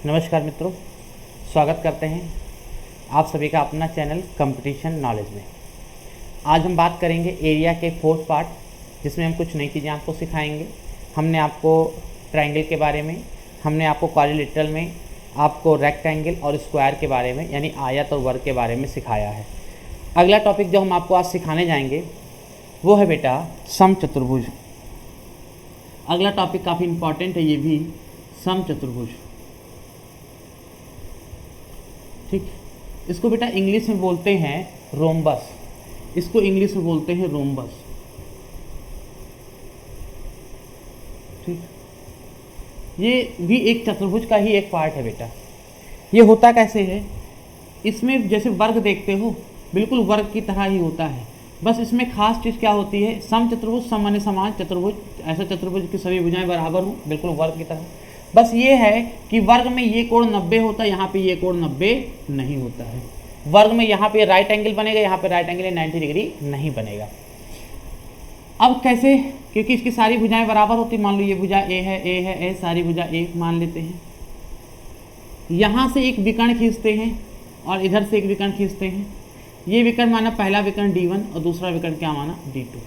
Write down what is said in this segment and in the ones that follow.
नमस्कार मित्रों, स्वागत करते हैं आप सभी का अपना चैनल कंपटीशन नॉलेज में। आज हम बात करेंगे एरिया के फोर्थ पार्ट, जिसमें हम कुछ नई चीज़ें आपको सिखाएंगे। हमने आपको ट्रायंगल के बारे में, हमने आपको क्वाड्रिलेटरल में, आपको रेक्टेंगल और स्क्वायर के बारे में यानी आयत और वर्ग के बारे में सिखाया है। अगला टॉपिक जो हम आपको आज सिखाने जाएंगे वो है बेटा समचतुर्भुज। अगला टॉपिक काफ़ी इम्पॉर्टेंट है, ये भी समचतुर्भुज। ठीक, इसको बेटा इंग्लिश में बोलते हैं रोम्बस। इसको इंग्लिश में बोलते हैं रोम्बस। ठीक, ये भी एक चतुर्भुज का ही एक पार्ट है बेटा। ये होता कैसे है, इसमें जैसे वर्ग देखते हो बिल्कुल वर्ग की तरह ही होता है, बस इसमें खास चीज़ क्या होती है, समचतुर्भुज समान समान चतुर्भुज, ऐसा चतुर्भुज की सभी भुजाएं बराबर हो, बिल्कुल वर्ग की तरह। बस ये है कि वर्ग में ये कोण 90 होता है, यहाँ पे ये कोण 90 नहीं होता है। वर्ग में यहाँ पे राइट एंगल बनेगा, यहाँ पे राइट एंगल 90 डिग्री नहीं बनेगा। अब कैसे, क्योंकि इसकी सारी भुजाएं बराबर होती। मान लो ये भुजा ए है, सारी भुजा ए मान लेते हैं। यहाँ से एक विकर्ण खींचते हैं और इधर से एक विकर्ण खींचते हैं। ये विकर्ण माना पहला विकर्ण D1 और दूसरा विकर्ण क्या माना D2।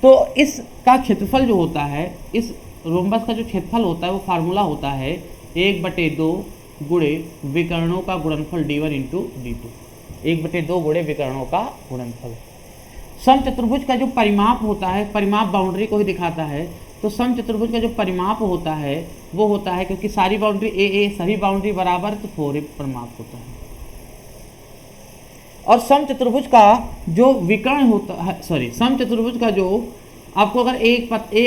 तो इसका क्षेत्रफल जो होता है, इस रोम्बस का जो क्षेत्रफल होता है वो फार्मूला होता है 1/2 गुणे विकर्णों का गुणनफल D1 इंटू D2। 1/2 गुणे विकर्णों का गुणनफल। समचतुर्भुज का जो परिमाप होता है, परिमाप बाउंड्री को ही दिखाता है। तो समचतुर्भुज का जो परिमाप होता है वो होता है, क्योंकि सारी बाउंड्री ए सभी बाउंड्री बराबर, तो 4a परिमाप होता है। और समचतुर्भुज का जो विकर्ण होता है, समचतुर्भुज का जो आपको अगर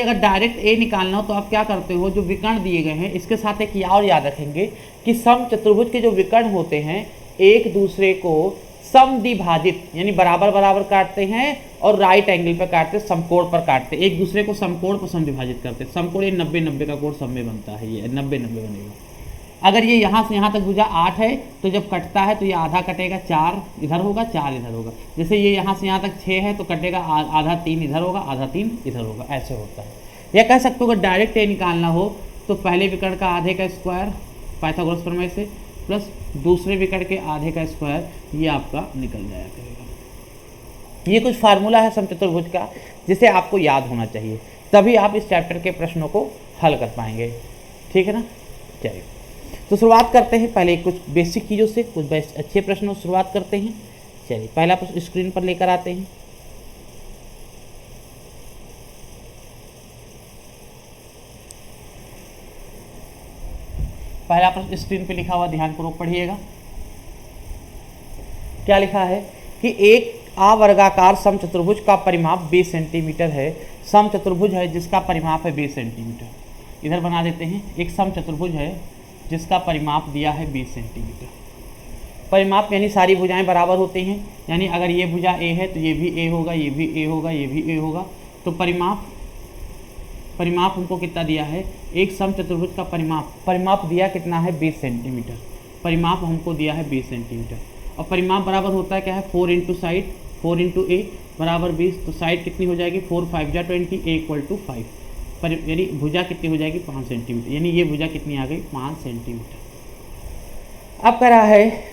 अगर डायरेक्ट ए निकालना हो तो आप क्या करते हो, जो विकर्ण दिए गए हैं इसके साथ एक और याद रखेंगे कि समचतुर्भुज के जो विकर्ण होते हैं एक दूसरे को समद्विभाजित यानी बराबर बराबर काटते हैं और राइट एंगल पर काटते, समकोण पर काटते, एक दूसरे को समकोण पर समद्विभाजित करते। समकोण ये 90-90 का कोण सब में बनता है, ये 90-90 बनेगा। अगर ये यहाँ से यहाँ तक भुजा 8 है तो जब कटता है तो ये आधा कटेगा, 4 इधर होगा, 4 इधर होगा। जैसे ये यहाँ से यहाँ तक 6 है तो कटेगा आधा 3 इधर होगा, आधा 3 इधर होगा, ऐसे होता है। या कह सकते हो अगर डायरेक्ट ए निकालना हो तो पहले विकर्ण का आधे का स्क्वायर पाइथागोरस प्रमेय से प्लस दूसरे विकर्ण के आधे का स्क्वायर, ये आपका निकल जाया करेगा। ये कुछ फार्मूला है समचतुर्भुज का जिसे आपको याद होना चाहिए, तभी आप इस चैप्टर के प्रश्नों को हल कर पाएंगे। ठीक है ना। चलिए तो शुरुआत करते हैं पहले कुछ बेसिक चीज़ों से, कुछ अच्छे प्रश्नों से शुरुआत करते हैं। चलिए पहला प्रश्न स्क्रीन पर लेकर आते हैं। पहला प्रश्न स्क्रीन पर लिखा हुआ, ध्यानपूर्वक पढ़िएगा। क्या लिखा है कि एक आवर्गाकार समचतुर्भुज का परिमाप 20 सेंटीमीटर है। समचतुर्भुज है जिसका परिमाप है 20 सेंटीमीटर। इधर बना देते हैं, एक समचतुर्भुज है जिसका परिमाप दिया है 20 सेंटीमीटर। परिमाप यानी सारी भुजाएं बराबर होती हैं, यानी अगर ये भुजा ए है तो ये भी ए होगा, ये भी ए होगा, ये भी ए होगा। तो परिमाप हमको कितना दिया है, एक समचतुर्भुज का परिमाप दिया कितना है 20 सेंटीमीटर। परिमाप हमको दिया है 20 सेंटीमीटर और परिमाप बराबर होता है क्या है, 4 इंटू साइड, 4 इंटू ए बराबर 20। तो साइड कितनी हो जाएगी, 4 5 जा 20, ए इक्वल टू 5। पर यानी भुजा कितनी हो जाएगी, 5 सेंटीमीटर, यानी ये भुजा कितनी आ गई, 5 सेंटीमीटर। अब कह रहा है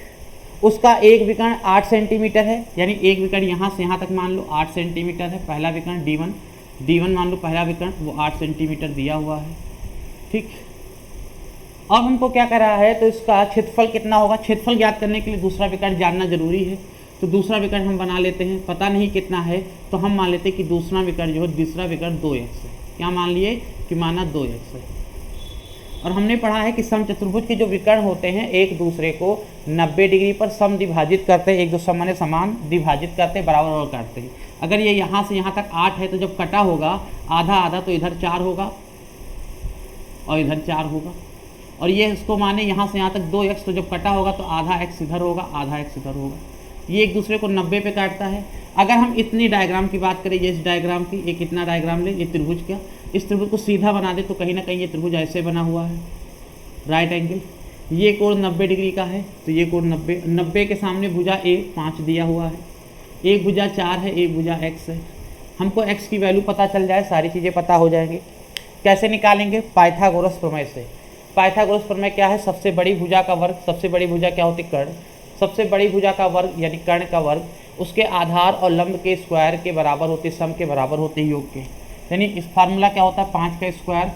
उसका एक विकर्ण 8 सेंटीमीटर है, यानी एक विकर्ण यहाँ से यहाँ तक मान लो 8 सेंटीमीटर है। पहला विकर्ण D1 मान लो, पहला विकर्ण वो 8 सेंटीमीटर दिया हुआ है। ठीक, अब हमको क्या कह रहा है, तो इसका क्षेत्रफल कितना होगा। क्षेत्रफल ज्ञात करने के लिए दूसरा विकर्ण जानना जरूरी है, तो दूसरा विकर्ण हम बना लेते हैं। पता नहीं कितना है तो हम मान लेते हैं कि दूसरा विकर्ण जो है, दूसरा विकर्ण 2x है। क्या मान लिए कि माना 2x है। और हमने पढ़ा है कि समचतुर्भुज के जो विकर्ण होते हैं एक दूसरे को 90 डिग्री पर समद्विभाजित करते हैं, एक दूसरे माने समान द्विभाजित करते हैं, बराबर बराबर काटते हैं। अगर ये यहाँ से यहाँ तक 8 है तो जब कटा होगा आधा आधा, तो इधर 4 होगा और इधर 4 होगा। और ये इसको माने यहाँ से यहाँ तक 2x, तो जब कटा होगा तो आधा x इधर होगा, आधा x इधर होगा। ये एक दूसरे को 90 पे काटता है। अगर हम इतनी डायग्राम की बात करें, ये इस डायग्राम की, ये कितना डायग्राम ले, ये त्रिभुज का, इस त्रिभुज को सीधा बना दे तो कहीं ना कहीं ये त्रिभुज ऐसे बना हुआ है, राइट एंगल। ये कोण 90 डिग्री का है, तो ये कोण 90 के सामने भुजा ए 5 दिया हुआ है, एक भुजा 4 है, एक भुजा x है। हमको x की वैल्यू पता चल जाए, सारी चीज़ें पता हो जाएंगी। कैसे निकालेंगे, पाइथागोरस प्रमेय से। पाइथागोरस प्रमेय क्या है, सबसे बड़ी भुजा का वर्ग, सबसे बड़ी भुजा क्या होती है, कर्ण, सबसे बड़ी भुजा का वर्ग यानी कर्ण का वर्ग उसके आधार और लंब के स्क्वायर के बराबर होते, सम के बराबर होते योग के। यानी इस फार्मूला क्या होता है, 5 का स्क्वायर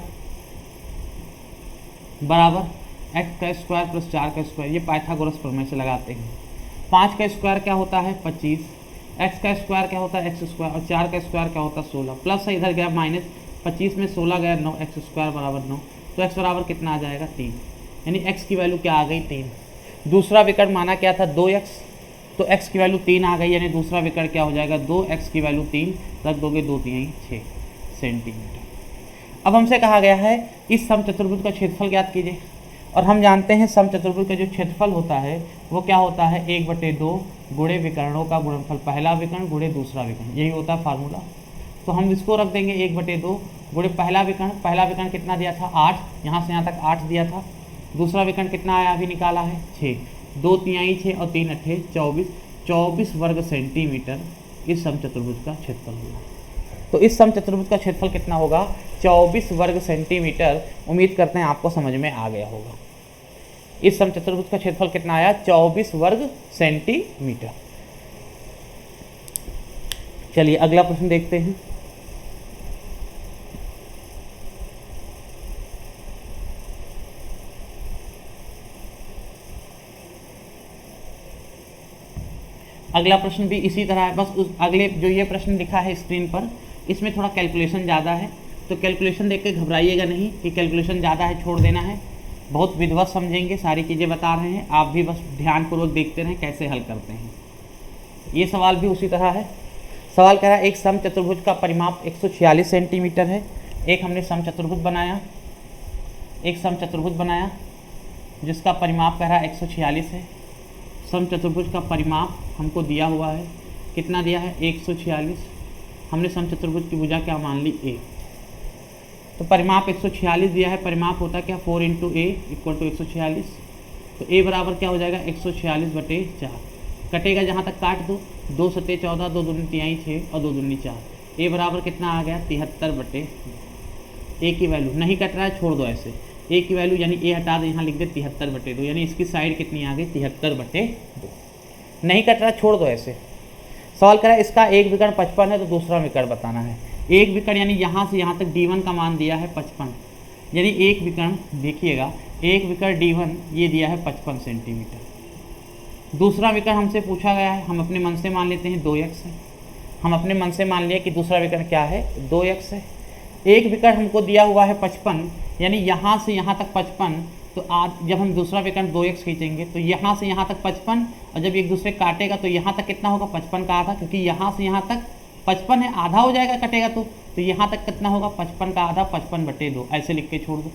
बराबर x का स्क्वायर प्लस 4 का स्क्वायर, ये पाइथागोरस प्रमेय से लगाते हैं। 5 का स्क्वायर क्या होता है 25, x का स्क्वायर क्या होता है x स्क्वायर, और 4 का स्क्वायर क्या होता है 16, प्लस है इधर गया माइनस, 25 में 16 गया 9, x स्क्वायर बराबर 9, तो x बराबर कितना आ जाएगा 3, यानी x की वैल्यू क्या आ गई 3। दूसरा विकर्ण माना क्या था 2x, तो x की वैल्यू 3 आ गई, यानी दूसरा विकर्ण क्या हो जाएगा 2x की वैल्यू 3, रख दोगे 2 3 6 सेंटीमीटर। अब हमसे कहा गया है इस समचतुर्भुज का क्षेत्रफल ज्ञात कीजिए, और हम जानते हैं समचतुर्भुज का जो क्षेत्रफल होता है वो क्या होता है 1/2 गुणे विकर्णों का गुणनफल, पहला विकर्ण गुणे दूसरा विकर्ण, यही होता है फार्मूला। तो हम इसको रख देंगे 1/2 गुणे पहला विकर्ण कितना दिया था 8, यहाँ से यहाँ तक 8 दिया था, दूसरा विकर्ण कितना आया अभी निकाला है 6, 2 3 6 और 3 8 24 वर्ग सेंटीमीटर इस समचतुर्भुज का क्षेत्रफल होगा। तो इस समचतुर्भुज का क्षेत्रफल कितना होगा 24 वर्ग सेंटीमीटर। उम्मीद करते हैं आपको समझ में आ गया होगा। इस समचतुर्भुज का क्षेत्रफल कितना आया 24 वर्ग सेंटीमीटर। चलिए अगला प्रश्न देखते हैं। अगला प्रश्न भी इसी तरह है, बस उस अगले जो ये प्रश्न लिखा है स्क्रीन पर इसमें थोड़ा कैलकुलेशन ज़्यादा है, तो कैलकुलेशन देख के घबराइएगा नहीं कि कैलकुलेशन ज़्यादा है छोड़ देना है, बहुत विधिवत समझेंगे, सारी चीज़ें बता रहे हैं, आप भी बस ध्यानपूर्वक देखते रहें कैसे हल करते हैं। ये सवाल भी उसी तरह है। सवाल कह रहा है एक समचतुर्भुज का परिमाप 146 सेंटीमीटर है। एक हमने समचतुर्भुज बनाया, जिसका परिमाप कह रहा है 146 है। समचतुर्भुज का परिमाप हमको दिया हुआ है, कितना दिया है 146। हमने समचतुर्भुज की भुजा क्या मान ली a, तो परिमाप 146 दिया है, परिमाप होता क्या 4 × a = 146, तो a बराबर क्या हो जाएगा 146/4, कटेगा जहाँ तक काट दो, 2 7 14, 2 दूनी 6 और 2 दूनी 4, a बराबर कितना आ गया 73/2। a की वैल्यू नहीं कट रहा है छोड़ दो ऐसे, a की वैल्यू यानी a हटा दे, यहाँ लिख दे 73/2, यानी इसकी साइड कितनी आ गई 73/2, नहीं कट रहा छोड़ दो ऐसे। सवाल करा इसका एक विकर्ण 55 है तो दूसरा विकर्ण बताना है। एक विकर्ण यानी यहाँ से यहाँ तक d1 का मान दिया है 55, यानी एक विकर्ण देखिएगा, एक विकर्ण d1 ये दिया है 55 सेंटीमीटर। दूसरा विकर्ण हमसे पूछा गया है, हम अपने मन से मान लेते हैं 2x है, हम अपने मन से मान लिया कि दूसरा विकर्ण क्या है 2x है। एक विकर्ण हमको दिया हुआ है 55, यानी यहाँ से यहाँ तक 55, तो आज जब हम दूसरा विकर्ण 2x खींचेंगे तो यहाँ से यहाँ तक 55, और जब एक दूसरे काटेगा तो यहाँ तक कितना होगा 55 का आधा, क्योंकि यहाँ से यहाँ तक 55 है, आधा हो जाएगा कटेगा तो यहाँ तक कितना होगा 55 का आधा 55/2, ऐसे लिख के छोड़ दो,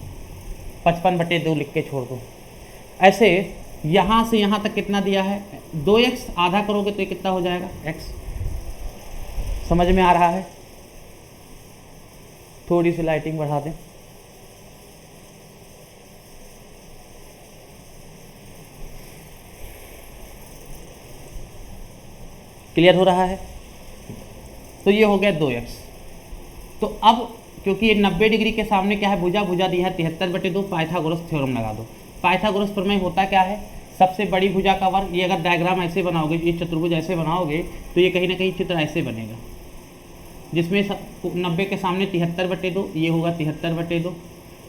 55/2 लिख के छोड़ दो। ऐसे यहाँ से यहाँ तक कितना दिया है 2x, आधा करोगे तो ये कितना हो जाएगा x। समझ में आ रहा है? थोड़ी सी लाइटिंग बढ़ा दें। क्लियर हो रहा है? तो ये हो गया 2x। तो अब क्योंकि ये 90 डिग्री के सामने क्या है भुजा दी है 73/2, पाइथागोरस थ्योरम लगा दो। पाइथागोरस प्रमेय होता क्या है, सबसे बड़ी भुजा का वर्ग, ये अगर डायग्राम ऐसे बनाओगे, ये चतुर्भुज ऐसे बनाओगे तो ये कहीं ना कहीं चित्र ऐसे बनेगा, जिसमें 90 के सामने 73/2, ये होगा 73/2,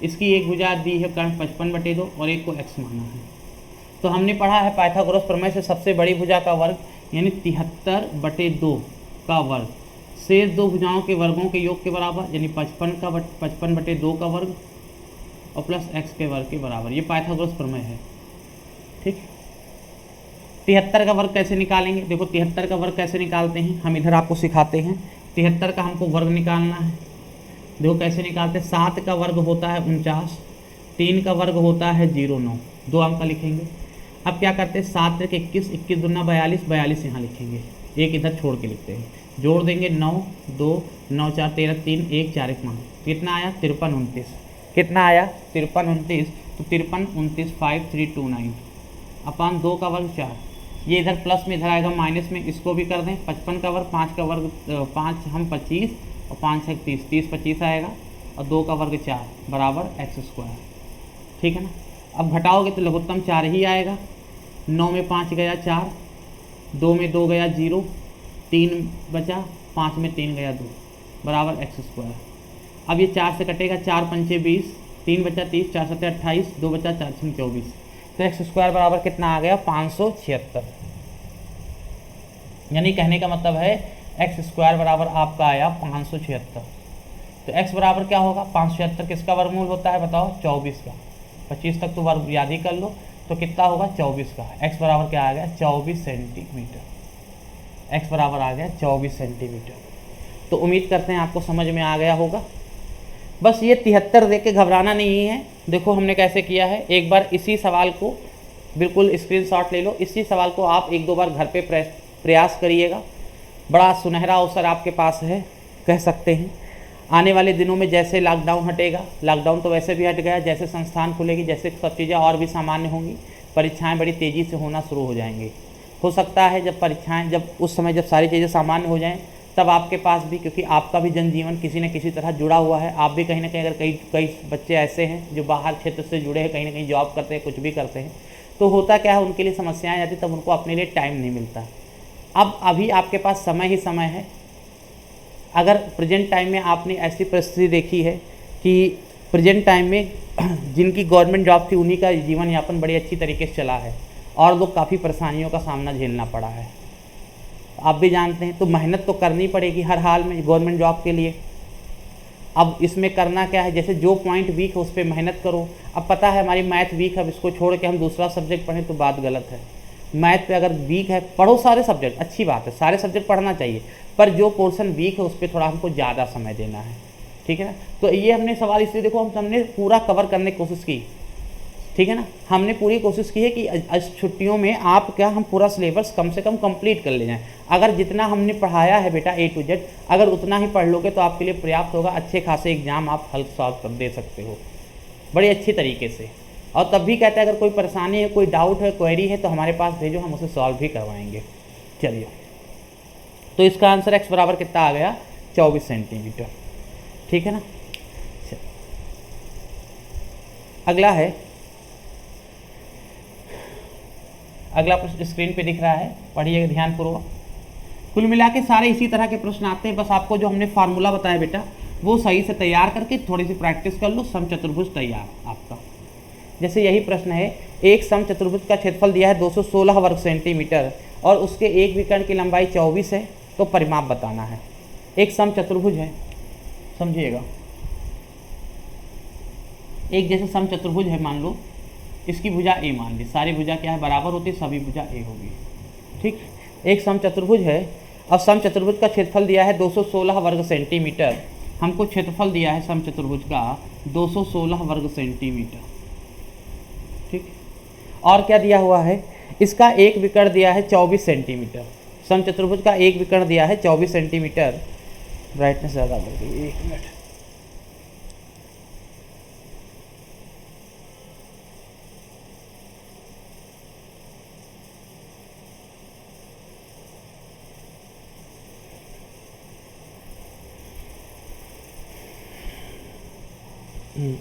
इसकी एक भुजा दी है कर्ण 55/2 और एक को x माना है। तो हमने पढ़ा है पाइथागोरस प्रमेय से सबसे बड़ी भुजा का वर्ग यानी 73/2 का वर्ग शेष दो भुजाओं के वर्गों के योग के बराबर, यानी 55/2 का वर्ग और प्लस x के वर्ग के बराबर, ये पाइथागोरस प्रमेय है। ठीक, 73 का वर्ग कैसे निकालेंगे, देखो 73 का वर्ग कैसे निकालते हैं, हम इधर आपको सिखाते हैं। 73 का हमको वर्ग निकालना है, देखो कैसे निकालते हैं। 7 का वर्ग होता है 49, 3 का वर्ग होता है 09, 2 अंक का लिखेंगे। अब क्या करते हैं 7 × 21, 21 दूना 42, 42 यहाँ लिखेंगे, एक इधर छोड़ के लिखते हैं, जोड़ देंगे 9 2 9 4 13 3 1 4 1 5, कितना आया 53 29, कितना आया 53 29, तो 53 29 5 3 2 9 अपान 2 का वर्ग 4, ये इधर प्लस में इधर आएगा माइनस में, इसको भी कर दें। 55 का वर्ग 5 का वर्ग 5 हम 25 और 5 है 30, 30 25 आएगा और 2 का वर्ग 4 बराबर x²। ठीक है ना। अब घटाओगे तो लघुत्तम 4 ही आएगा। 9 में 5 गया 4, 2 में 2 गया 0, 3 बचा, 5 में 3 गया 2, बराबर एक्स स्क्वायर। अब ये 4 से कटेगा, 4 पंचे 20, 3 बचा 30, 4 सत्ते 28, 2 बचा 4 छः 24, तो एक्स स्क्वायर बराबर कितना आ गया 576। यानी कहने का मतलब है एक्स स्क्वायर बराबर आपका आया 576। तो एक्स बराबर क्या होगा 576, किसका वर्गमूल होता है बताओ 24 का। 25 तक तो वर्ग याद ही कर लो, तो कितना होगा 24 का। एक्स बराबर क्या आ गया 24 सेंटीमीटर। एक्स बराबर आ गया 24 सेंटीमीटर। तो उम्मीद करते हैं आपको समझ में आ गया होगा। बस ये 73 देख के घबराना नहीं है। देखो हमने कैसे किया है, एक बार इसी सवाल को बिल्कुल स्क्रीनशॉट ले लो, इसी सवाल को आप 1-2 बार घर पे प्रयास करिएगा। बड़ा सुनहरा अवसर आपके पास है, कह सकते हैं। आने वाले दिनों में जैसे लॉकडाउन हटेगा, लॉकडाउन तो वैसे भी हट गया, जैसे संस्थान खुलेगी, जैसे सब चीज़ें और भी सामान्य होंगी, परीक्षाएं बड़ी तेज़ी से होना शुरू हो जाएंगी। हो सकता है जब परीक्षाएं, जब उस समय जब सारी चीज़ें सामान्य हो जाएं, तब आपके पास भी, क्योंकि आपका भी जनजीवन किसी न किसी तरह जुड़ा हुआ है, आप भी कहीं ना कहीं, अगर कई बच्चे ऐसे हैं जो बाहर क्षेत्र से जुड़े हैं, कहीं ना कहीं जॉब करते हैं, कुछ भी करते हैं, तो होता क्या है उनके लिए समस्याएं आती, तब उनको अपने लिए टाइम नहीं मिलता। अब अभी आपके पास समय ही समय है। अगर प्रेजेंट टाइम में आपने ऐसी परिस्थिति देखी है कि प्रेजेंट टाइम में जिनकी गवर्नमेंट जॉब थी उन्हीं का जीवन यापन बड़ी अच्छी तरीके से चला है, और लोग काफ़ी परेशानियों का सामना झेलना पड़ा है, आप भी जानते हैं। तो मेहनत तो करनी पड़ेगी हर हाल में गवर्नमेंट जॉब के लिए। अब इसमें करना क्या है, जैसे जो पॉइंट वीक है उस पर मेहनत करो। अब पता है हमारी मैथ वीक है, अब इसको छोड़ के हम दूसरा सब्जेक्ट पढ़ें तो बात गलत है। मैथ पे अगर वीक है, पढ़ो सारे सब्जेक्ट, अच्छी बात है, सारे सब्जेक्ट पढ़ना चाहिए, पर जो पोर्शन वीक है उस पर थोड़ा हमको ज़्यादा समय देना है, ठीक है ना। तो ये हमने सवाल इसलिए देखो हमने पूरा कवर करने की कोशिश की, ठीक है ना। हमने पूरी कोशिश की है कि इस छुट्टियों में आप क्या, हम पूरा सिलेबस कम से कम कंप्लीट कर ले जाएं। अगर जितना हमने पढ़ाया है बेटा A to Z, अगर उतना ही पढ़ लोगे तो आपके लिए पर्याप्त होगा। अच्छे खासे एग्जाम आप हल सॉल्व कर दे सकते हो बड़ी अच्छी तरीके से। और तब भी कहते हैं अगर कोई परेशानी है, कोई डाउट है, क्वेरी है, तो हमारे पास भेजो, हम उसे सॉल्व भी करवाएंगे। चलिए, तो इसका आंसर एक्स बराबर कितना आ गया 24 सेंटीमीटर, ठीक है ना। अगला है, अगला प्रश्न स्क्रीन पे दिख रहा है, पढ़िएगा ध्यानपूर्वक। कुल मिला के सारे इसी तरह के प्रश्न आते हैं, बस आपको जो हमने फार्मूला बताया बेटा वो सही से तैयार करके थोड़ी सी प्रैक्टिस कर लो, समचतुर्भुज तैयार आपका। जैसे यही प्रश्न है, एक समचतुर्भुज का क्षेत्रफल दिया है 216 वर्ग सेंटीमीटर और उसके एक विकर्ण की लंबाई 24 है, तो परिमाप बताना है। एक समचतुर्भुज है, समझिएगा, एक जैसे समचतुर्भुज है, मान लो इसकी भुजा ए मान ली, सारी भुजा क्या है बराबर होती है, सभी भुजा ए होगी, ठीक। एक समचतुर्भुज है, अब समचतुर्भुज का क्षेत्रफल दिया है 216 वर्ग सेंटीमीटर, हमको क्षेत्रफल दिया है समचतुर्भुज का 216 वर्ग सेंटीमीटर, ठीक। और क्या दिया हुआ है, इसका एक विकर्ण दिया है 24 सेंटीमीटर, समचतुर्भुज का एक विकर्ण दिया है 24 सेंटीमीटर। ब्राइटनेस ज़्यादा बढ़ गई, 1 मिनट।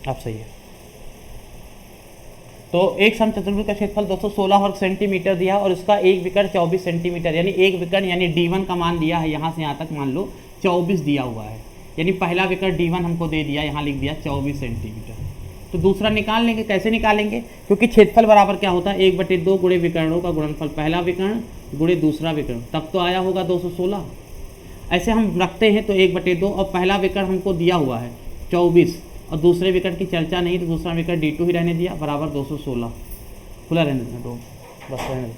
अब सही है। तो एक समचतुर्भुज का क्षेत्रफल 216 वर्ग सेंटीमीटर दिया और इसका एक विकर्ण 24 सेंटीमीटर, यानी एक विकर्ण यानी D1 का मान दिया है, यहाँ से यहाँ तक मान लो 24 दिया हुआ है, यानी पहला विकर्ण D1 हमको दे दिया, यहाँ लिख दिया 24 सेंटीमीटर। तो दूसरा निकाल लेंगे, कैसे निकालेंगे, क्योंकि क्षेत्रफल बराबर क्या होता है 1/2 गुणे विकर्णों का गुणनफल, पहला विकर्ण गुणे दूसरा विकर्ण, तब तो आया होगा 216। ऐसे हम रखते हैं तो 1/2 और पहला विकर्ण हमको दिया हुआ है 24 और दूसरे विकर्ण की चर्चा नहीं, तो दूसरा विकर्ण D2 ही रहने दिया, बराबर 216, खुला रहने देना 2, बस रहने दे।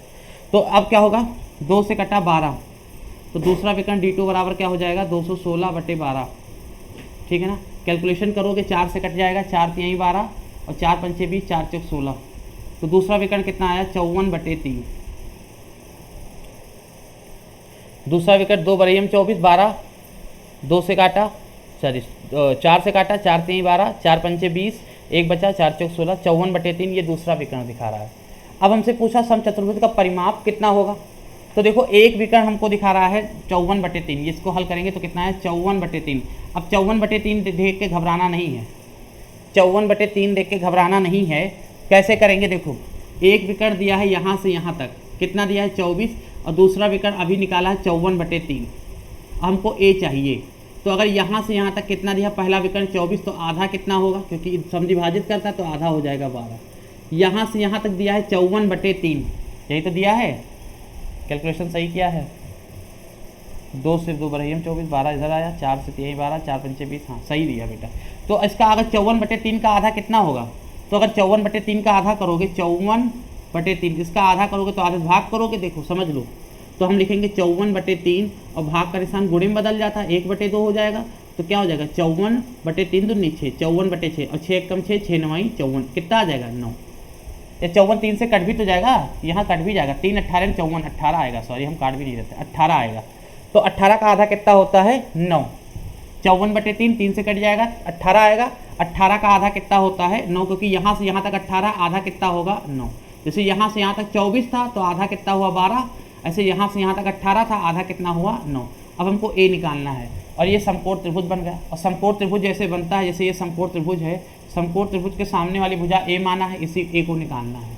तो अब क्या होगा, 2 से कटा 12, तो दूसरा विकर्ण D2 बराबर क्या हो जाएगा 216/12, ठीक है ना। कैलकुलेशन करोगे 4 से कट जाएगा, 4 3 12 और 4 पंचे 20, 4 चौक 16, तो दूसरा विकर्ण कितना आया 54/3, दूसरा विकर्ण 2 बराबर 24, 12 2 से काटा, सॉरी 4 से काटा, 4 3 12, 4 पंचे 20, 1 बचा, 4 चौक 16, 54/3 ये दूसरा विकर्ण दिखा रहा है। अब हमसे पूछा समचतुर्भुज का परिमाप कितना होगा, तो देखो एक विकर्ण हमको दिखा रहा है 54/3, इसको हल करेंगे तो कितना है 54/3। अब 54/3 देख के घबराना नहीं है, 54/3 देख के घबराना नहीं है। कैसे करेंगे देखो, एक विकर्ण दिया है यहाँ से यहाँ तक, कितना दिया है 24, और दूसरा विकर्ण अभी निकाला है 54/3। हमको ए चाहिए, तो अगर यहाँ से यहाँ तक कितना दिया, पहला विकर्ण 24, तो आधा कितना होगा, क्योंकि समविभाजित करता है तो आधा हो जाएगा 12। यहाँ से यहाँ तक दिया है 54/3, यही तो दिया है, कैलकुलेशन सही किया है। 2 से 2 बढ़िया 24, 12 इधर आया, 4 से 3 12, 4 पंचे 20, हाँ सही दिया बेटा। तो इसका अगर 54/3 का आधा कितना होगा, तो अगर 54/3 का आधा करोगे, 54/3 इसका आधा करोगे तो आधे भाग करोगे, देखो समझ लो, तो हम लिखेंगे 54/3 और भाग का निशान गुणे में बदल जाता है, 1/2 हो जाएगा। तो क्या हो जाएगा 54/3 दूनी 6, 54/6 और 6 कम 6, 6 9 54, कितना आ जाएगा 9। ये 54 3 से कट भी तो जाएगा, यहाँ कट भी जाएगा, 3 18 54, 18 आएगा, सॉरी हम काट भी नहीं रहते, 18 आएगा। तो 18 का आधा कितना होता है 9, 54/3 3 से कट जाएगा, 18 आएगा। 18 का आधा कितना होता है 9, क्योंकि यहाँ से यहाँ तक 18, आधा कितना होगा 9। जैसे यहाँ से यहाँ तक 24 था तो आधा कितना हुआ 12, ऐसे यहाँ से यहाँ तक 18 था, आधा कितना हुआ 9। अब हमको ए निकालना है, और ये समकोण त्रिभुज बन गया। और समकोण त्रिभुज जैसे बनता है, जैसे ये समकोण त्रिभुज है, समकोण त्रिभुज के सामने वाली भुजा ए माना है, इसी ए को निकालना है,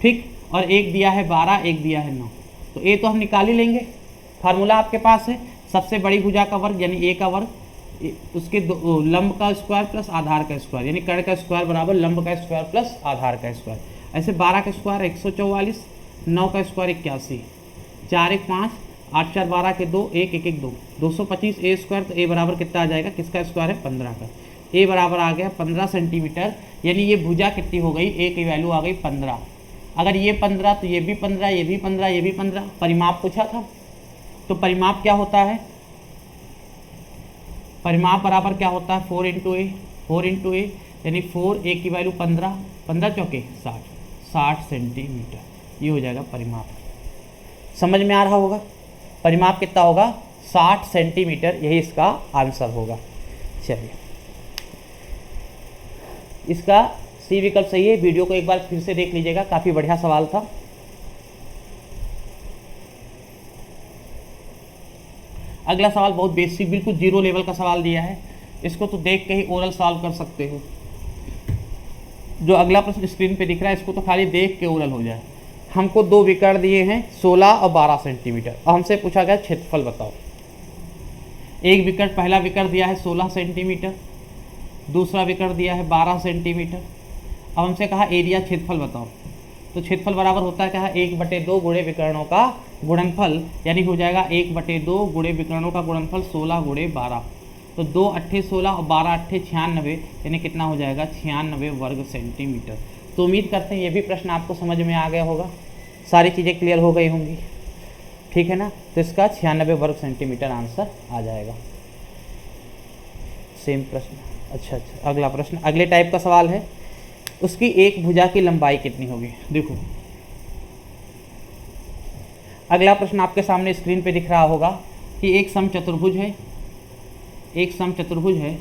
ठीक। और एक दिया है 12, एक दिया है 9, तो ए तो हम निकाल ही लेंगे। फार्मूला आपके पास है, सबसे बड़ी भुजा का वर्ग यानी ए का वर्ग, उसके लंब का स्क्वायर प्लस आधार का स्क्वायर, यानी कर्ण का स्क्वायर बराबर लंब का स्क्वायर प्लस आधार का स्क्वायर। ऐसे 12 का स्क्वायर 144, 9 का स्क्वायर 81, 4 1 5, 8 4 12 के 2, 1 1 1 2, 225 ए स्क्वायर। तो ए बराबर कितना आ जाएगा, किसका स्क्वायर है 15 का। ए बराबर आ गया 15 सेंटीमीटर, यानी ये भुजा कितनी हो गई, ए की वैल्यू आ गई 15। अगर ये 15 तो ये भी 15, ये भी 15, ये भी 15। परिमाप पूछा था, तो परिमाप क्या होता है, परिमाप बराबर क्या होता है 4 × ए, 4 × ए यानी 4, ए की वैल्यू 15, 15 चौके 60, 60 सेंटीमीटर, ये हो जाएगा परिमाप। समझ में आ रहा होगा, परिमाप कितना होगा 60 सेंटीमीटर, यही इसका आंसर होगा। चलिए, इसका सी विकल्प सही है। वीडियो को एक बार फिर से देख लीजिएगा, काफ़ी बढ़िया सवाल था। अगला सवाल बहुत बेसिक, बिल्कुल जीरो लेवल का सवाल दिया है, इसको तो देख के ही ओरल सॉल्व कर सकते हो। जो अगला प्रश्न स्क्रीन पे दिख रहा है, इसको तो खाली देख के ओरल हो जाए। हमको दो विकर्ण दिए हैं 16 और 12 सेंटीमीटर, और हमसे पूछा गया क्षेत्रफल बताओ। एक विकर्ण, पहला विकर्ण दिया है 16 सेंटीमीटर, दूसरा विकर्ण दिया है 12 सेंटीमीटर। अब हमसे कहा एरिया, क्षेत्रफल बताओ। तो क्षेत्रफल बराबर होता है क्या है 1/2 गुणे विकर्णों का गुणनफल, यानी हो जाएगा 1/2 गुणे विकर्णों का गुणनफल 16 × 12। तो 2 8 16 और 12 8 96, यानी कितना हो जाएगा 96 वर्ग सेंटीमीटर। तो उम्मीद करते हैं ये भी प्रश्न आपको समझ में आ गया होगा, सारी चीज़ें क्लियर हो गई होंगी, ठीक है ना। तो इसका 96 वर्ग सेंटीमीटर आंसर आ जाएगा। सेम प्रश्न, अच्छा, अगला प्रश्न अगले टाइप का सवाल है। उसकी एक भुजा की लंबाई कितनी होगी। देखो, अगला प्रश्न आपके सामने स्क्रीन पे दिख रहा होगा कि एक समचतुर्भुज है, एक समचतुर्भुज है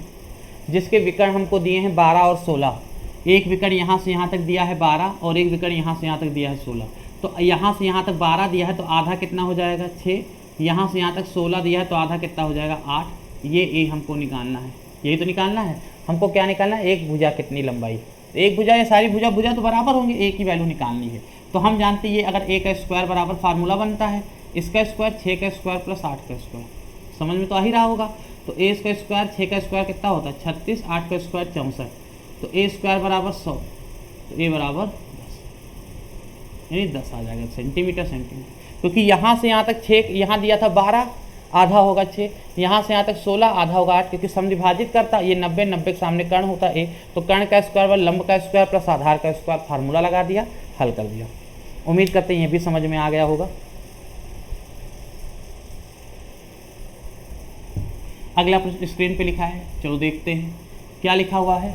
जिसके विकर्ण हमको दिए हैं 12 और 16। एक विकर्ण यहाँ से यहाँ तक दिया है 12 और एक विकर्ण यहाँ से यहाँ तक दिया है 16। तो यहाँ से यहाँ तक 12 दिया है तो आधा कितना हो जाएगा 6, यहाँ से यहाँ तक 16 दिया है तो आधा कितना हो जाएगा 8। ये ए हमको निकालना है, यही तो निकालना है हमको। क्या निकालना है, एक भुजा कितनी लंबाई। एक भुजा या सारी भुजा तो बराबर होंगी, ए की वैल्यू निकालनी है। तो हम जानते हैं ये अगर ए का स्क्वायर बराबर फार्मूला बनता है, इसका स्क्वायर 6 का स्क्वायर प्लस 8 का स्क्वायर, समझ में तो आ ही रहा होगा। तो ए का स्क्वायर 6 का स्क्वायर कितना होता है 36, 8 का स्क्वायर 64, तो ए स्क्वायर बराबर 100, तो ए बराबर 10, यानी 10 आ जाएगा सेंटीमीटर। क्योंकि यहाँ से यहाँ तक 6, यहाँ दिया था 12, आधा होगा 6, यहाँ से यहाँ तक 16, आधा होगा 8, क्योंकि समविभाजित करता ये 90, 90 के सामने कर्ण होता ए, तो कर्ण का स्क्वायर व लंब का स्क्वायर प्लस आधार का स्क्वायर, फार्मूला लगा दिया, हल कर दिया। उम्मीद करते हैं ये भी समझ में आ गया होगा। अगला प्रश्न स्क्रीन पे लिखा है, चलो देखते हैं क्या लिखा हुआ है।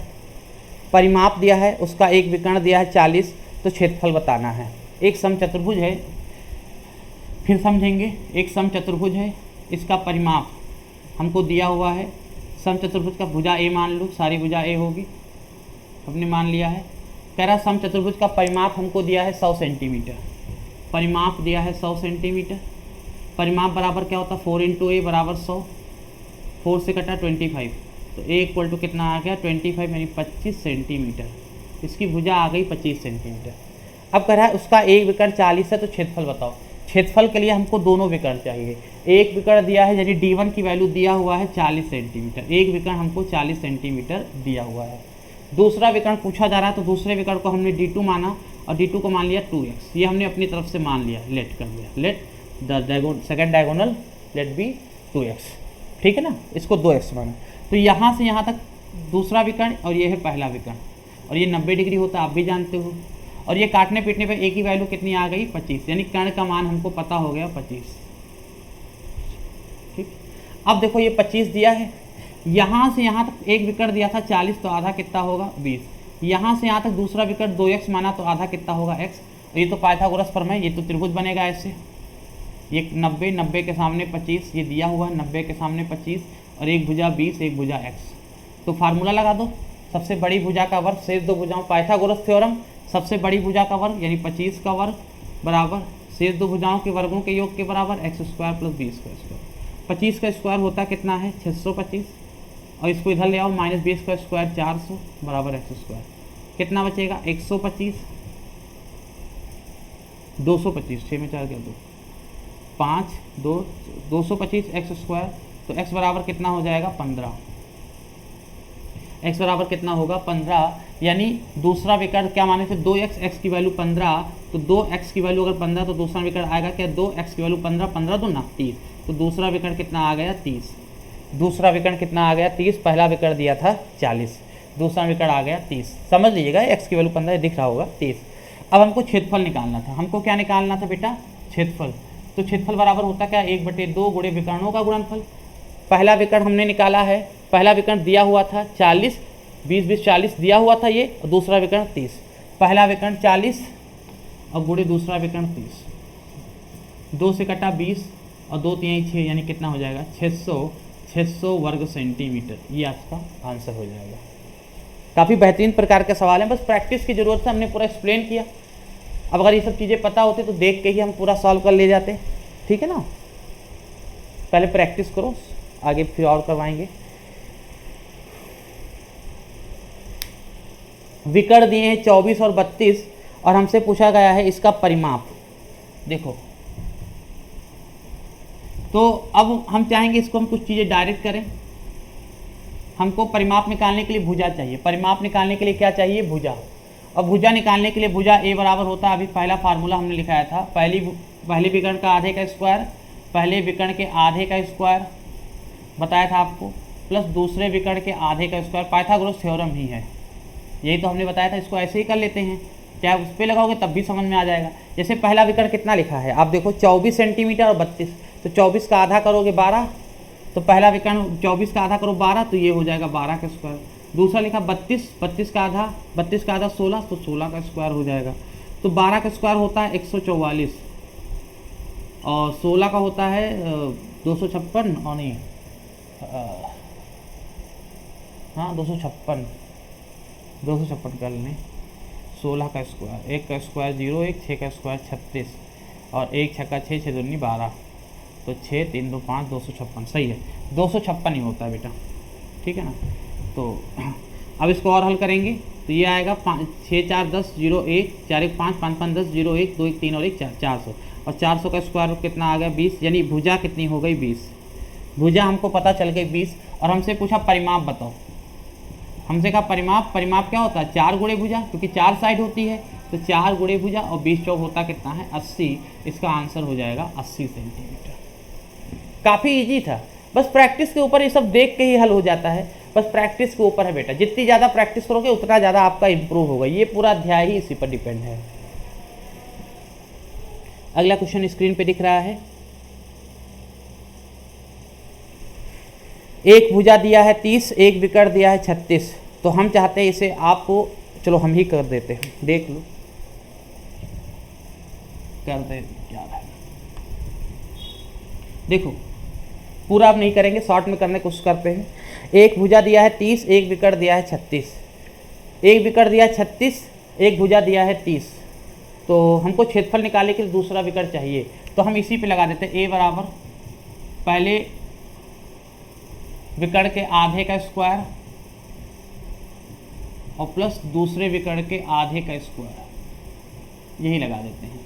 परिमाप दिया है, उसका एक विकर्ण दिया है 40, तो क्षेत्रफल बताना है। एक समचतुर्भुज है, फिर समझेंगे। एक समचतुर्भुज है, इसका परिमाप हमको दिया हुआ है। समचतुर्भुज का भुजा ए मान लो, सारी भुजा ए होगी, हमने मान लिया है। कह रहा समचतुर्भुज का परिमाप हमको दिया है 100 सेंटीमीटर, परिमाप दिया है 100 सेंटीमीटर। परिमाप बराबर क्या होता है 4 × ए बराबर 100, 4 से कटा 25, तो ए इक्वल टू कितना आ गया 25 यानी 25 सेंटीमीटर। इसकी भुजा आ गई 25 सेंटीमीटर। अब कह रहा है उसका एक विकर्ण 40 है, तो क्षेत्रफल बताओ। क्षेत्रफल के लिए हमको दोनों विकर्ण चाहिए। एक विकर्ण दिया है यानी D1 की वैल्यू दिया हुआ है 40 सेंटीमीटर, एक विकर्ण हमको 40 सेंटीमीटर दिया हुआ है। दूसरा विकर्ण पूछा जा रहा है, तो दूसरे विकर्ण को हमने D2 माना और D2 को मान लिया 2x, ये हमने अपनी तरफ से मान लिया, लेट कर दिया, let the second diagonal let B 2x, ठीक है ना, इसको 2x माना। तो यहाँ से यहाँ तक दूसरा विकर्ण और ये है पहला विकर्ण, और ये 90 डिग्री होता है, आप भी जानते हो। और ये काटने पीटने पे एक ही वैल्यू कितनी आ गई 25, यानी कर्ण का मान हमको पता हो गया 25, ठीक। अब देखो ये 25 दिया है, यहाँ से यहाँ तक एक विकर्ण दिया था 40, तो आधा कितना होगा 20। यहाँ से यहाँ तक दूसरा विकर्ण 2x माना, तो आधा कितना होगा x। ये तो पाइथागोरस प्रमेय, ये तो त्रिभुज बनेगा ऐसे। ये 90, 90 के सामने 25, ये दिया हुआ है 90 के सामने 25, और एक भुजा 20, एक भुजा x। तो फार्मूला लगा दो, सबसे बड़ी भुजा का वर्ग शेष दो भुजाओं, पाइथागोरस थ्योरम, सबसे बड़ी भुजा का वर्ग यानी 25 का वर्ग बराबर शेष दो भुजाओं के वर्गों के योग के बराबर x² + 20 का स्क्वायर। 25 का स्क्वायर होता कितना है 625, और इसको इधर ले आओ, -20 का स्क्वायर 400 बराबर x²। कितना बचेगा 125, 225, 6 में 4 क्या 2, 5 2 225 x²। तो x बराबर कितना हो जाएगा 15, x बराबर कितना होगा 15, यानी दूसरा विकर्ण क्या माने थे 2x, x की वैल्यू 15, तो 2x की वैल्यू अगर 15 तो दूसरा विकर्ण आएगा क्या 2x की वैल्यू 15, 15 2 ना 30, तो दूसरा विकर्ण कितना आ गया 30। दूसरा विकर्ण कितना आ गया 30, पहला विकर्ण दिया था 40, दूसरा विकर्ण आ गया 30। समझ लीजिएगा x की वैल्यू 15 दिख रहा होगा 30। अब हमको क्षेत्रफल निकालना था, हमको क्या निकालना था बेटा क्षेत्रफल। तो क्षेत्रफल बराबर होता क्या 1/2 गुणे विकर्णों का गुणनफल। पहला विकर्ण हमने निकाला है, पहला विकर्ण दिया हुआ था 40, 20 20 40 दिया हुआ था ये, और दूसरा विकर्ण 30। पहला विकर्ण 40 और गुणे दूसरा विकर्ण 30, 2 से कटा 20 और 2 3 6, यानी कितना हो जाएगा 600 वर्ग सेंटीमीटर। ये आपका आंसर हो जाएगा। काफ़ी बेहतरीन प्रकार के सवाल हैं, बस प्रैक्टिस की ज़रूरत है, हमने पूरा एक्सप्लेन किया। अब अगर ये सब चीज़ें पता होती तो देख के ही हम पूरा सॉल्व कर ले जाते, ठीक है ना। पहले प्रैक्टिस करो, आगे फिर और करवाएंगे। विकर्ण दिए हैं 24 और 32, और हमसे पूछा गया है इसका परिमाप। देखो, तो अब हम चाहेंगे इसको हम कुछ चीज़ें डायरेक्ट करें। हमको परिमाप निकालने के लिए भुजा चाहिए, परिमाप निकालने के लिए क्या चाहिए भुजा, और भुजा निकालने के लिए भुजा a बराबर होता है, अभी पहला फार्मूला हमने लिखाया था, पहले विकर्ण का आधे का स्क्वायर, पहले विकर्ण के आधे का स्क्वायर बताया था आपको, प्लस दूसरे विकर्ण के आधे का स्क्वायर। पाइथागोरस थ्योरम ही है, यही तो हमने बताया था। इसको ऐसे ही कर लेते हैं, चाहे उस पर लगाओगे तब भी समझ में आ जाएगा। जैसे पहला विकर्ण कितना लिखा है आप देखो 24 सेंटीमीटर और 32, तो 24 का आधा करोगे 12, तो पहला विकर्ण 24 का आधा करो 12, तो ये हो जाएगा 12 का स्क्वायर। दूसरा लिखा 32, 32 का आधा 16, तो 16 का स्क्वायर हो जाएगा। तो 12 का स्क्वायर होता है 144, और 16 का होता है 256, और नहीं हाँ 256 कर लें। 16 का स्क्वायर, 1 का स्क्वायर 0 1, 6 का स्क्वायर 36, और 1 6 का 6 6 2 12, तो 6 3 2 5 256, सही है 256 ही होता है बेटा, ठीक है ना। तो अब इसको और हल करेंगे, तो ये आएगा 6 4 10 0 1, 4 1 5 5 5 10 0 1 2 1 3 और 1 4, 400, और 400 का स्क्वायर कितना आ गया 20, यानी भुजा कितनी हो गई 20। भुजा हमको पता चल गई 20, और हमसे पूछा परिमाप बताओ। हमसे कहा परिमाप क्या होता है 4 गुणे भुजा, क्योंकि 4 साइड होती है, तो 4 गुणे भुजा, और 20 चौक होता कितना है 80। इसका आंसर हो जाएगा 80 सेंटीमीटर। काफ़ी इजी था, बस प्रैक्टिस के ऊपर ये सब देख के ही हल हो जाता है, बस प्रैक्टिस के ऊपर है बेटा। जितनी ज़्यादा प्रैक्टिस करोगे उतना ज़्यादा आपका इंप्रूव होगा, ये पूरा अध्याय ही इसी पर डिपेंड है। अगला क्वेश्चन स्क्रीन पे दिख रहा है। एक भुजा दिया है 30, एक विकर्ण दिया है 36, तो हम चाहते हैं इसे आपको, चलो हम ही कर देते हैं, देख लो कर दे क्या है। देखो पूरा अब नहीं करेंगे, शॉर्ट में करने की कोशिश करते हैं। एक भुजा दिया है 30, एक विकर्ण दिया है 36, एक विकर्ण दिया है 36, एक भुजा दिया है 30, तो हमको क्षेत्रफल निकालने के लिए दूसरा विकर्ण चाहिए, तो हम इसी पे लगा देते हैं। ए बराबर पहले विकर्ण के आधे का स्क्वायर और प्लस दूसरे विकर्ण के आधे का स्क्वायर, यही लगा देते हैं।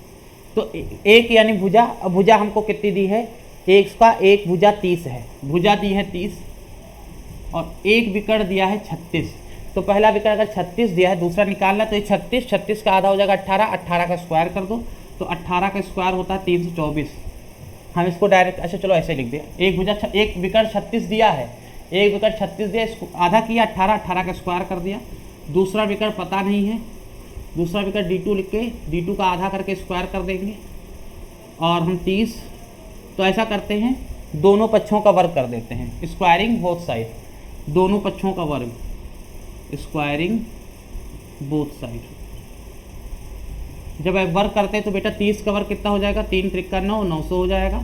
तो एक यानी भुजा, अब भुजा हमको कितनी दी है, एक का एक भुजा 30 है, भुजा दी है 30 और एक विकर्ण दिया है 36। तो पहला विकर्ण अगर 36 दिया है, दूसरा निकालना, तो ये 36 का आधा हो जाएगा 18, 18 का स्क्वायर कर दो, तो 18 का स्क्वायर होता है 324। हम इसको डायरेक्ट, अच्छा चलो ऐसे लिख दिया, एक भुजा एक विकर्ण 36 दिया है, एक विकर्ण 36 दिया, इसको आधा किया 18, 18 का स्क्वायर कर दिया। दूसरा विकर्ण पता नहीं है, दूसरा विकर्ण D2 लिख के D2 का आधा करके स्क्वायर कर देंगे और हम 30। तो ऐसा करते हैं, दोनों पक्षों का वर्ग कर देते हैं, स्क्वायरिंग बोथ साइड, दोनों पक्षों का वर्ग, स्क्वायरिंग बोथ साइड। जब वर्ग करते हैं तो बेटा 30 का वर्ग कितना हो जाएगा, 3 त्रिक 9, 900 हो जाएगा।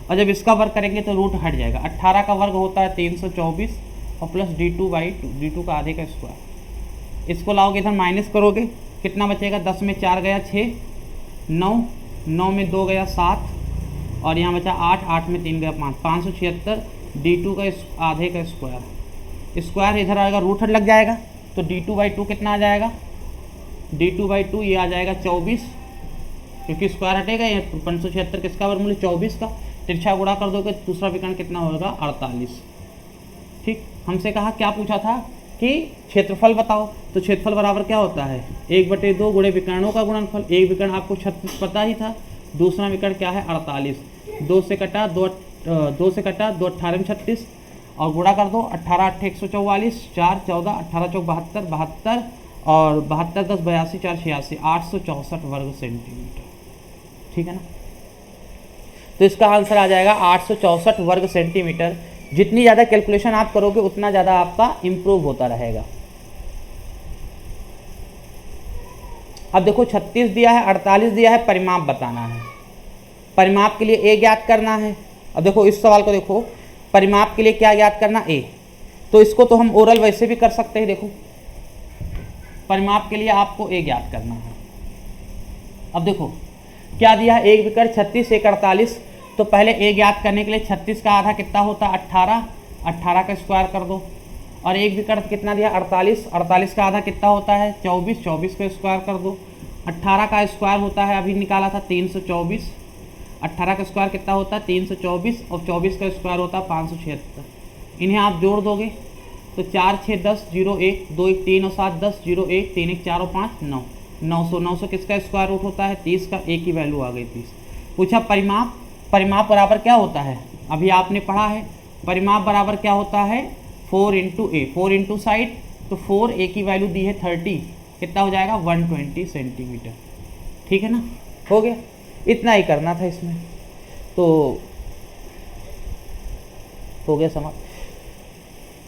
और जब इसका वर्ग करेंगे तो रूट हट जाएगा, 18 का वर्ग होता है 324 और प्लस D2/2, D2 का आधे का स्क्वायर। इसको लाओगे इधर माइनस करोगे, कितना बचेगा, 10 में 4 गया 6, 9, 9 में 2 गया 7 और यहाँ बचा 8, 8 में 3 गया 5, 576 D2 का आधे का स्क्वायर। स्क्वायर इधर आएगा, रूट हट लग जाएगा, तो D2/2 कितना आ जाएगा, D2/2 ये आ जाएगा 24, क्योंकि स्क्वायर हटेगा, ये 576 किसका वर्गमूल 24 का, तिरछा गुणा कर दोगे दूसरा विकर्ण कितना होगा 48। ठीक, हमसे कहा क्या पूछा था कि क्षेत्रफल बताओ, तो क्षेत्रफल बराबर क्या होता है, 1/2 गुणे विकर्णों का गुणनफल। एक विकर्ण आपको 36 पता ही था, दूसरा विकर्ण क्या है 48, 2 से कटा 2 18 में 36 और गुणा कर दो, 18 8 144, 4 14, 18 चौक 72, 72 और 72 10 82 4 86, 864 वर्ग सेंटीमीटर। ठीक है ना, तो इसका आंसर आ जाएगा 864 वर्ग सेंटीमीटर। जितनी ज़्यादा कैलकुलेशन आप करोगे उतना ज़्यादा आपका इम्प्रूव होता रहेगा। अब देखो 36 दिया है, 48 दिया है, परिमाप बताना है, परिमाप के लिए ए ज्ञात करना है। अब देखो इस सवाल को देखो, परिमाप के लिए क्या ज्ञात करना, ए, तो इसको तो हम ओरल वैसे भी कर सकते हैं। देखो परिमाप के लिए आपको ए ज्ञात करना है। अब देखो क्या दिया है, एक विकर्ण 36, एक 48, तो पहले ए ज्ञात करने के लिए 36 का आधा कितना होता है 18, 18 का स्क्वायर कर दो और एक विकर्ण कितना दिया 48, 48 का आधा कितना होता है 24, 24 का स्क्वायर कर दो। 18 का स्क्वायर होता है, अभी निकाला था 324, 18 का स्क्वायर कितना होता है 324 और 24 का स्क्वायर होता है 576। इन्हें आप जोड़ दोगे तो 4 6 10 0 1 2 1 3 और 7 10 0 1 3 1 4 और 5 9, 900, 900 किसका स्क्वायर रूट होता है 30 का, एक ही वैल्यू आ गई 30। पूछा परिमाप, परिमाप बराबर क्या होता है, अभी आपने पढ़ा है, परिमाप बराबर क्या होता है 4 इंटू ए, 4 इंटू साइड, तो 4 ए की वैल्यू दी है 30, कितना हो जाएगा 120 सेंटीमीटर। ठीक है ना, हो गया, इतना ही करना था इसमें, तो हो गया समझ।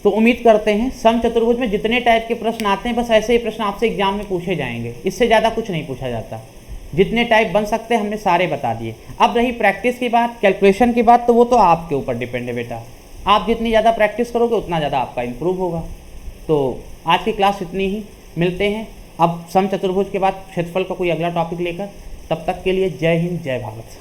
तो उम्मीद करते हैं समचतुर्भुज में जितने टाइप के प्रश्न आते हैं बस ऐसे ही प्रश्न आपसे एग्जाम में पूछे जाएंगे, इससे ज़्यादा कुछ नहीं पूछा जाता। जितने टाइप बन सकते हैं हमने सारे बता दिए। अब रही प्रैक्टिस की बात, कैलकुलेशन की बात, तो वो तो आपके ऊपर डिपेंड है बेटा, आप जितनी ज़्यादा प्रैक्टिस करोगे उतना ज़्यादा आपका इम्प्रूव होगा। तो आज की क्लास इतनी ही, मिलते हैं अब समचतुर्भुज के बाद क्षेत्रफल का कोई अगला टॉपिक लेकर। तब तक के लिए जय हिंद, जय भारत।